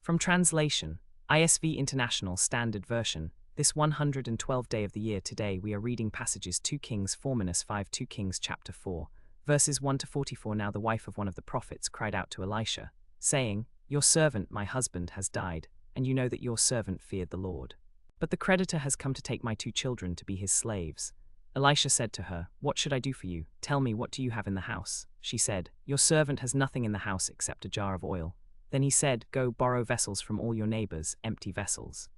From translation, ISV International Standard Version, this 112th day of the year today we are reading passages 2 Kings 4-5 2 Kings chapter 4, verses 1 to 44. Now the wife of one of the prophets cried out to Elisha, saying, Your servant, my husband, has died, and you know that your servant feared the Lord. But the creditor has come to take my 2 children to be his slaves. Elisha said to her, What should I do for you? Tell me, what do you have in the house? She said, Your servant has nothing in the house except a jar of oil. Then he said, Go borrow vessels from all your neighbors, empty vessels.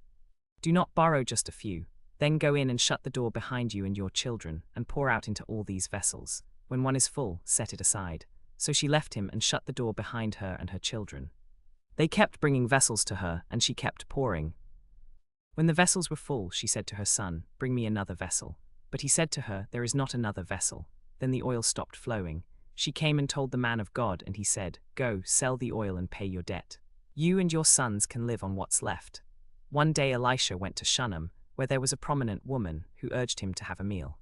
Do not borrow just a few. Then go in and shut the door behind you and your children, and pour out into all these vessels. When one is full, set it aside. So she left him and shut the door behind her and her children. They kept bringing vessels to her, and she kept pouring. When the vessels were full, she said to her son, Bring me another vessel. But he said to her, There is not another vessel. Then the oil stopped flowing. She came and told the man of God, and he said, Go, sell the oil and pay your debt. You and your sons can live on what's left. One day Elisha went to Shunem, where there was a prominent woman who urged him to have a meal.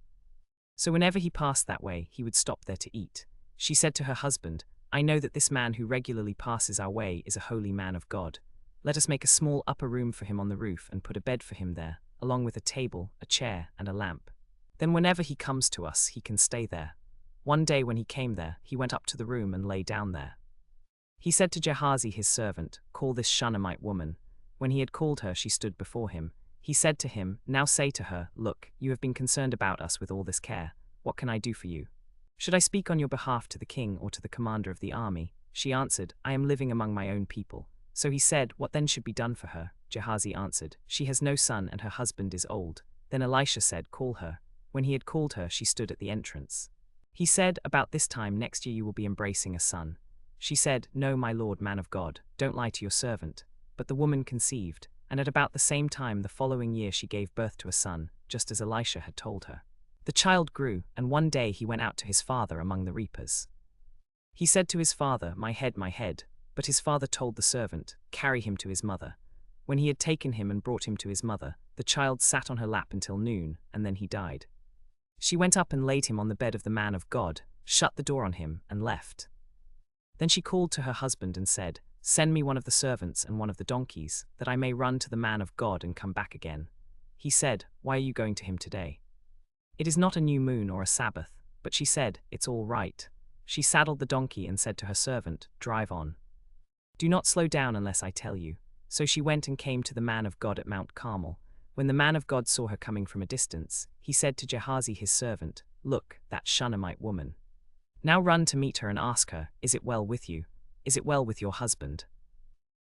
So whenever he passed that way, he would stop there to eat. She said to her husband, I know that this man who regularly passes our way is a holy man of God. Let us make a small upper room for him on the roof and put a bed for him there, along with a table, a chair, and a lamp. Then whenever he comes to us, he can stay there. One day when he came there, he went up to the room and lay down there. He said to Gehazi his servant, Call this Shunammite woman. When he had called her, she stood before him. He said to him, Now say to her, Look, you have been concerned about us with all this care. What can I do for you? Should I speak on your behalf to the king or to the commander of the army? She answered, I am living among my own people. So he said, What then should be done for her? Gehazi answered, She has no son and her husband is old. Then Elisha said, Call her. When he had called her, she stood at the entrance. He said, About this time next year you will be embracing a son. She said, No, my lord, man of God, don't lie to your servant. But the woman conceived, and at about the same time the following year she gave birth to a son, just as Elisha had told her. The child grew, and one day he went out to his father among the reapers. He said to his father, My head, but his father told the servant, Carry him to his mother. When he had taken him and brought him to his mother, the child sat on her lap until noon, and then he died. She went up and laid him on the bed of the man of God, shut the door on him, and left. Then she called to her husband and said, Send me one of the servants and one of the donkeys, that I may run to the man of God and come back again. He said, Why are you going to him today? It is not a new moon or a Sabbath. But she said, It's all right. She saddled the donkey and said to her servant, Drive on. Do not slow down unless I tell you. So she went and came to the man of God at Mount Carmel. When the man of God saw her coming from a distance, he said to Gehazi his servant, Look, that Shunammite woman. Now run to meet her and ask her, Is it well with you? Is it well with your husband?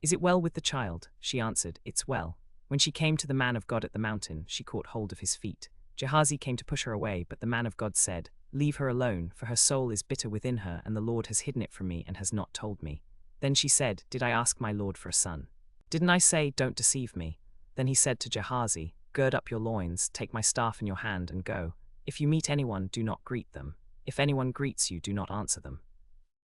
Is it well with the child? She answered, It's well. When she came to the man of God at the mountain, she caught hold of his feet. Gehazi came to push her away, but the man of God said, Leave her alone, for her soul is bitter within her, and the Lord has hidden it from me and has not told me. Then she said, Did I ask my Lord for a son? Didn't I say, Don't deceive me? Then he said to Gehazi, Gird up your loins, take my staff in your hand, and go. If you meet anyone, do not greet them. If anyone greets you, do not answer them.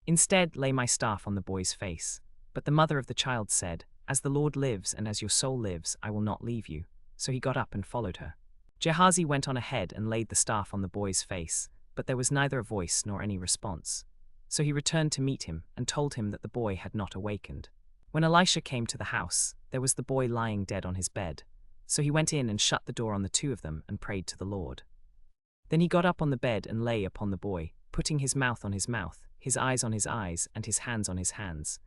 Instead, lay my staff on the boy's face. But the mother of the child said, As the Lord lives and as your soul lives, I will not leave you. So he got up and followed her. Gehazi went on ahead and laid the staff on the boy's face, but there was neither a voice nor any response. So he returned to meet him and told him that the boy had not awakened. When Elisha came to the house, there was the boy lying dead on his bed. So he went in and shut the door on the 2 of them and prayed to the Lord. Then he got up on the bed and lay upon the boy, putting his mouth on his mouth, his eyes on his eyes, and his hands on his hands.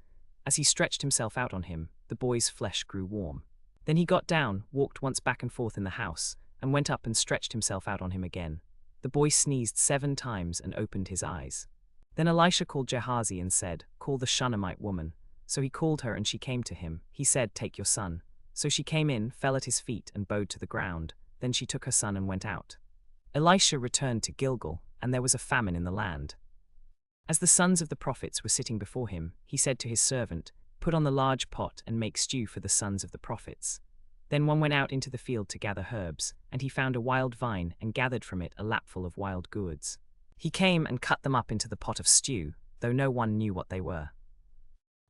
As he stretched himself out on him, the boy's flesh grew warm. Then he got down, walked once back and forth in the house, and went up and stretched himself out on him again. The boy sneezed 7 times and opened his eyes. Then Elisha called Gehazi and said, Call the Shunammite woman. So he called her and she came to him. He said, Take your son. So she came in, fell at his feet, and bowed to the ground. Then she took her son and went out. Elisha returned to Gilgal, and there was a famine in the land. As the sons of the prophets were sitting before him, he said to his servant, Put on the large pot and make stew for the sons of the prophets. Then one went out into the field to gather herbs, and he found a wild vine and gathered from it a lapful of wild gourds. He came and cut them up into the pot of stew, though no one knew what they were.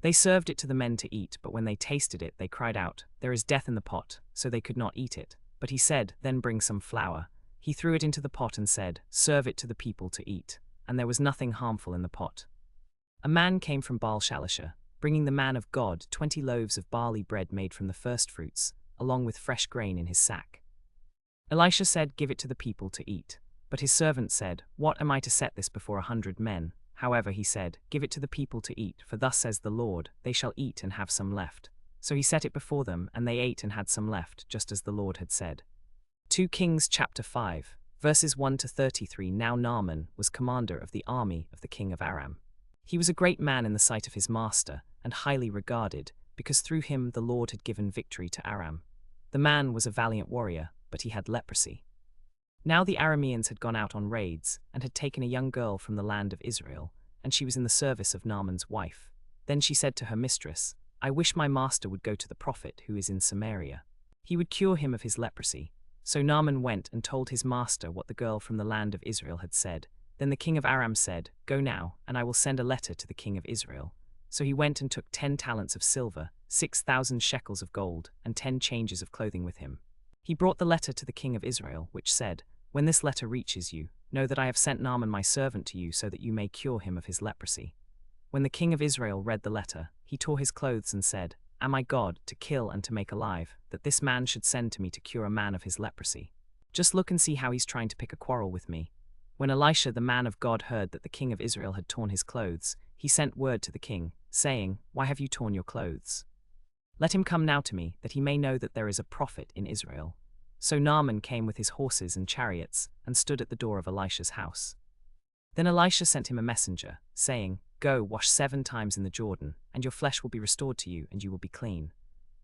They served it to the men to eat, but when they tasted it, they cried out, There is death in the pot, so they could not eat it. But he said, Then bring some flour. He threw it into the pot and said, Serve it to the people to eat. And there was nothing harmful in the pot. A man came from Baal-Shalisha. bringing the man of God 20 loaves of barley bread made from the firstfruits, along with fresh grain in his sack. Elisha said, "Give it to the people to eat." But his servant said, "What am I to set this before 100 men? However, he said, "Give it to the people to eat, for thus says the Lord, they shall eat and have some left." So he set it before them, and they ate and had some left, just as the Lord had said. 2 Kings chapter 5, verses 1 to 33. Now Naaman was commander of the army of the king of Aram. He was a great man in the sight of his master, and highly regarded, because through him the Lord had given victory to Aram. The man was a valiant warrior, but he had leprosy. Now the Arameans had gone out on raids, and had taken a young girl from the land of Israel, and she was in the service of Naaman's wife. Then she said to her mistress, "I wish my master would go to the prophet who is in Samaria. He would cure him of his leprosy." So Naaman went and told his master what the girl from the land of Israel had said. Then the king of Aram said, "Go now, and I will send a letter to the king of Israel." So he went and took 10 talents of silver, 6,000 shekels of gold, and 10 changes of clothing with him. He brought the letter to the king of Israel, which said, "When this letter reaches you, know that I have sent Naaman my servant to you so that you may cure him of his leprosy." When the king of Israel read the letter, he tore his clothes and said, "Am I God, to kill and to make alive, that this man should send to me to cure a man of his leprosy? Just look and see how he's trying to pick a quarrel with me." When Elisha the man of God heard that the king of Israel had torn his clothes, he sent word to the king, saying, "Why have you torn your clothes? Let him come now to me, that he may know that there is a prophet in Israel." So Naaman came with his horses and chariots, and stood at the door of Elisha's house. Then Elisha sent him a messenger, saying, "Go, wash 7 times in the Jordan, and your flesh will be restored to you, and you will be clean."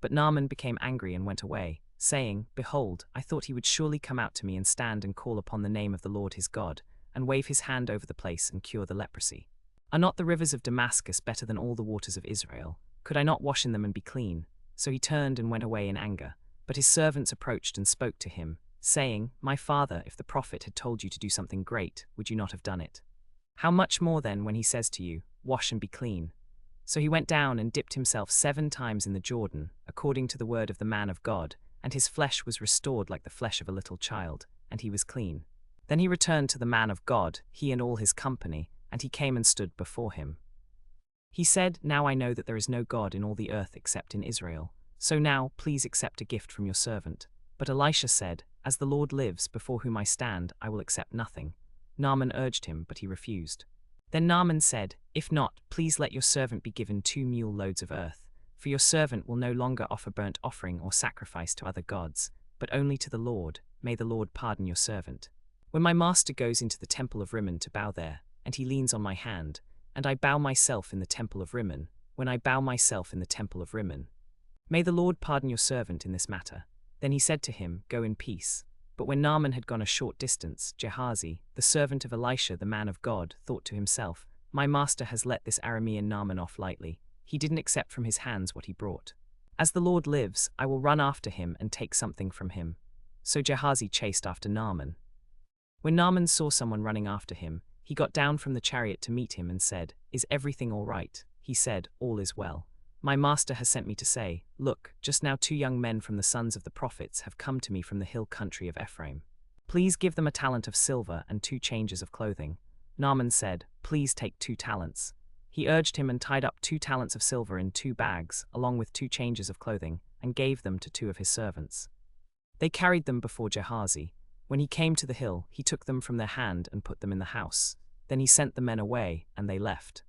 But Naaman became angry and went away, saying, "Behold, I thought he would surely come out to me and stand and call upon the name of the Lord his God, and wave his hand over the place and cure the leprosy. Are not the rivers of Damascus better than all the waters of Israel? Could I not wash in them and be clean?" So he turned and went away in anger. But his servants approached and spoke to him, saying, "My father, if the prophet had told you to do something great, would you not have done it? How much more then when he says to you, 'Wash and be clean'?" So he went down and dipped himself 7 times in the Jordan, according to the word of the man of God, and his flesh was restored like the flesh of a little child, and he was clean. Then he returned to the man of God, he and all his company, and he came and stood before him. He said, "Now I know that there is no God in all the earth except in Israel. So now, please accept a gift from your servant." But Elisha said, "As the Lord lives, before whom I stand, I will accept nothing." Naaman urged him, but he refused. Then Naaman said, "If not, please let your servant be given 2 mule loads of earth, for your servant will no longer offer burnt offering or sacrifice to other gods, but only to the Lord. May the Lord pardon your servant. When my master goes into the temple of Rimmon to bow there, and he leans on my hand, and I bow myself in the temple of Rimmon, when I bow myself in the temple of Rimmon, may the Lord pardon your servant in this matter." Then he said to him, "Go in peace." But when Naaman had gone a short distance, Gehazi, the servant of Elisha the man of God, thought to himself, "My master has let this Aramean Naaman off lightly. He didn't accept from his hands what he brought. As the Lord lives, I will run after him and take something from him." So Gehazi chased after Naaman. When Naaman saw someone running after him, he got down from the chariot to meet him and said, "Is everything all right?" He said, "All is well. My master has sent me to say, look, just now 2 young men from the sons of the prophets have come to me from the hill country of Ephraim. Please give them a talent of silver and 2 changes of clothing." Naaman said, "Please take 2 talents. He urged him and tied up 2 talents of silver in 2 bags, along with 2 changes of clothing, and gave them to 2 of his servants. They carried them before Gehazi. When he came to the hill, he took them from their hand and put them in the house. Then he sent the men away, and they left.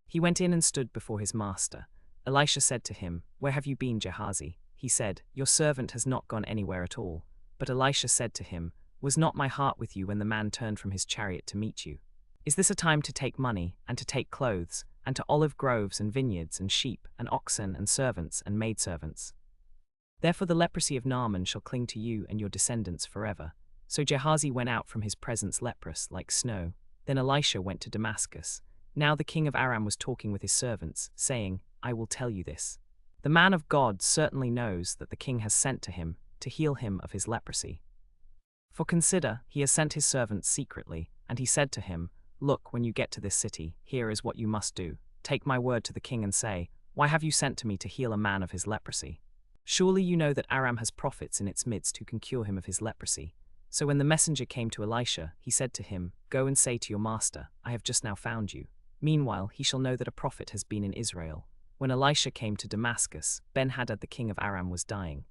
He went in and stood before his master. Elisha said to him, "Where have you been, Gehazi?" He said, "Your servant has not gone anywhere at all." But Elisha said to him, "Was not my heart with you when the man turned from his chariot to meet you? Is this a time to take money, and to take clothes, and to olive groves and vineyards and sheep and oxen and servants and maidservants? Therefore the leprosy of Naaman shall cling to you and your descendants forever." So Gehazi went out from his presence leprous like snow. Then Elisha went to Damascus. Now the king of Aram was talking with his servants, saying, "I will tell you this. The man of God certainly knows that the king has sent to him to heal him of his leprosy. For consider, he has sent his servants secretly, and he said to him, Look, when you get to this city, here is what you must do. Take my word to the king and say, Why have you sent to me to heal a man of his leprosy? Surely you know that Aram has prophets in its midst who can cure him of his leprosy." So when the messenger came to Elisha, he said to him, "Go and say to your master, I have just now found you. Meanwhile he shall know that a prophet has been in Israel." When Elisha came to Damascus, Ben-Hadad the king of Aram was dying.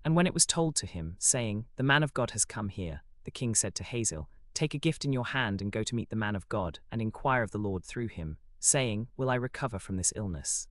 And when it was told to him, saying, "The man of God has come here," the king said to Hazael, "Take a gift in your hand and go to meet the man of God, and inquire of the Lord through him, saying, Will I recover from this illness?"